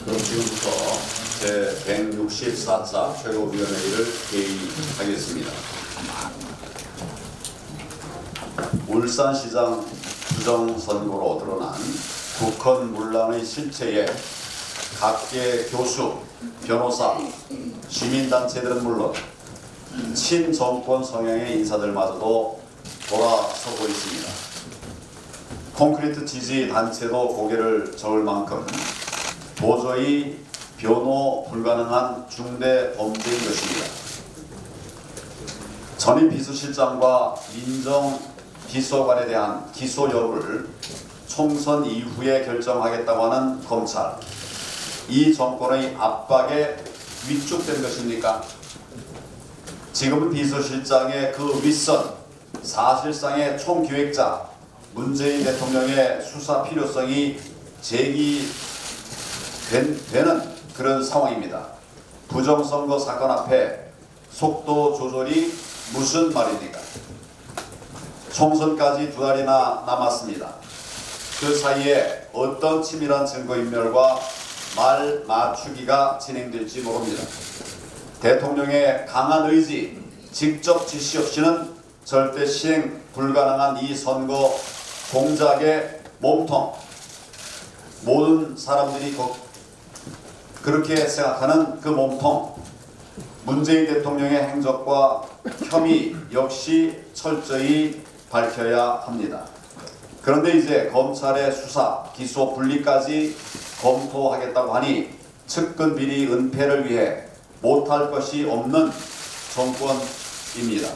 그럼 지금부터 제164차 최고위원회의를 개의하겠습니다. 울산시장 부정선거로 드러난 국헌 문란의 실체에 각계 교수, 변호사, 시민단체들은 물론 친정권 성향의 인사들마저도 돌아서고 있습니다. 콘크리트 지지 단체도 고개를 저을 만큼 도저히 변호 불가능한 중대 범죄인 것입니다. 전임 비서실장과 민정 비서관에 대한 기소 여부를 총선 이후에 결정하겠다고 하는 검찰, 이 정권의 압박에 위축된 것입니까? 지금은 비서실장의 그 윗선, 사실상의 총기획자 문재인 대통령의 수사 필요성이 제기되는 그런 상황입니다. 부정선거 사건 앞에 속도 조절이 무슨 말입니까? 총선까지 2달이나 남았습니다. 그 사이에 어떤 치밀한 증거인멸과 말 맞추기가 진행될지 모릅니다. 대통령의 강한 의지, 직접 지시 없이는 절대 시행 불가능한 이 선거 공작의 몸통, 모든 사람들이 그렇게 생각하는 그 몸통, 문재인 대통령의 행적과 혐의 역시 철저히 밝혀야 합니다. 그런데 이제 검찰의 수사, 기소 분리까지 검토하겠다고 하니 측근 비리 은폐를 위해 못할 것이 없는 정권입니다.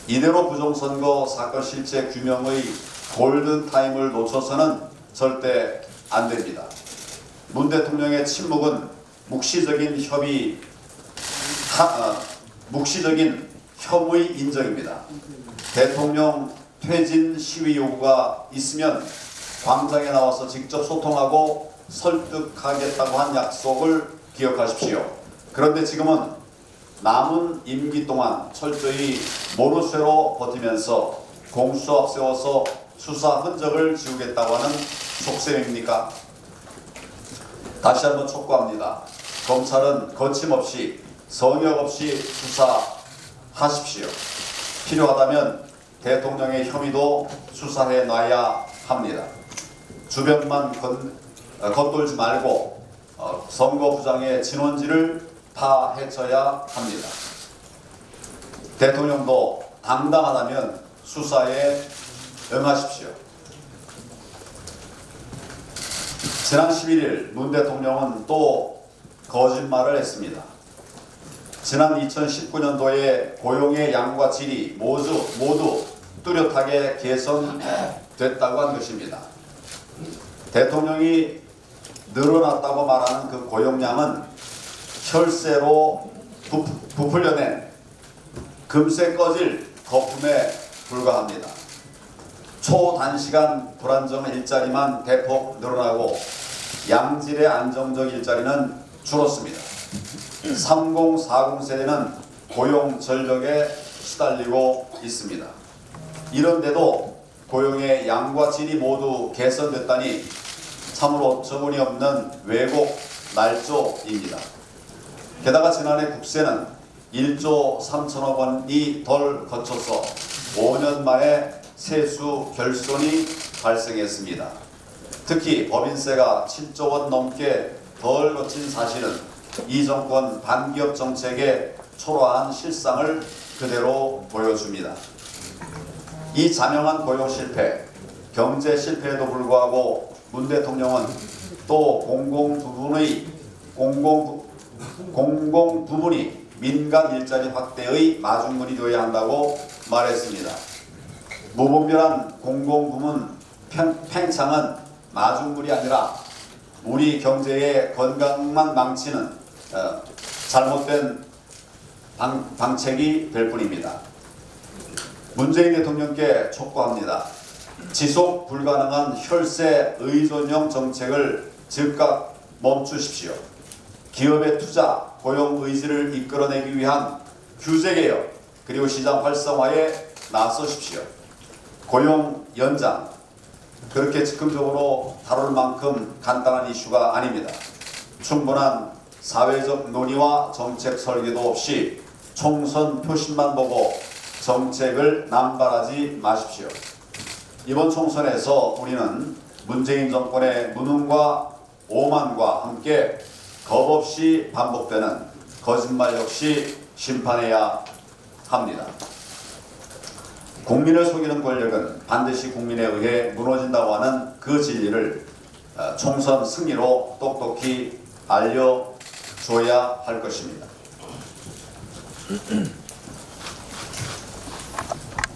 이대로 부정선거 사건 실체 규명의 골든타임을 놓쳐서는 절대 안 됩니다. 문 대통령의 침묵은 묵시적인 혐의 인정입니다. 대통령 퇴진 시위 요구가 있으면 광장에 나와서 직접 소통하고 설득하겠다고 한 약속을 기억하십시오. 그런데 지금은 남은 임기 동안 철저히 모르쇠로 버티면서 공수 앞세워서 수사 흔적을 지우겠다고 하는 속셈입니까? 다시 한번 촉구합니다. 검찰은 거침없이 성역 없이 수사하십시오. 필요하다면 대통령의 혐의도 수사해 놔야 합니다. 주변만 겉돌지 말고 선거 부장의 진원지를 파헤쳐야 합니다. 대통령도 당당하다면 수사에 응하십시오. 지난 11일 문 대통령은 또 거짓말을 했습니다. 지난 2019년도에 고용의 양과 질이 모두 뚜렷하게 개선됐다고 한 것입니다. 대통령이 늘어났다고 말하는 그 고용량은 혈세로 부풀려낸 금세 꺼질 거품에 불과합니다. 초단시간 불안정 일자리만 대폭 늘어나고 양질의 안정적 일자리는 줄었습니다. 30, 40 세대는 고용 전력에 시달리고 있습니다. 이런데도 고용의 양과 질이 모두 개선됐다니 참으로 어처구니없는 왜곡 날조입니다. 게다가 지난해 국세는 1조 3천억 원이 덜 거쳐서 5년 만에 세수 결손이 발생했습니다. 특히 법인세가 7조 원 넘게 덜 거친 사실은 이 정권 반기업 정책의 초라한 실상을 그대로 보여줍니다. 이 자명한 고용 실패, 경제 실패에도 불구하고 문 대통령은 또 공공부문이 민간 일자리 확대의 마중물이 되어야 한다고 말했습니다. 무분별한 공공부문 팽창은 마중물이 아니라 우리 경제의 건강만 망치는 잘못된 방책이 될 뿐입니다. 문재인 대통령께 촉구합니다. 지속 불가능한 혈세 의존형 정책을 즉각 멈추십시오. 기업의 투자, 고용 의지를 이끌어내기 위한 규제개혁 그리고 시장 활성화에 나서십시오. 고용 연장, 그렇게 즉흥적으로 다룰 만큼 간단한 이슈가 아닙니다. 충분한 사회적 논의와 정책 설계도 없이 총선 표심만 보고 정책을 남발하지 마십시오. 이번 총선에서 우리는 문재인 정권의 무능과 오만과 함께 겁없이 반복되는 거짓말 역시 심판해야 합니다. 국민을 속이는 권력은 반드시 국민에 의해 무너진다고 하는 그 진리를 총선 승리로 똑똑히 알려줘야 할 것입니다.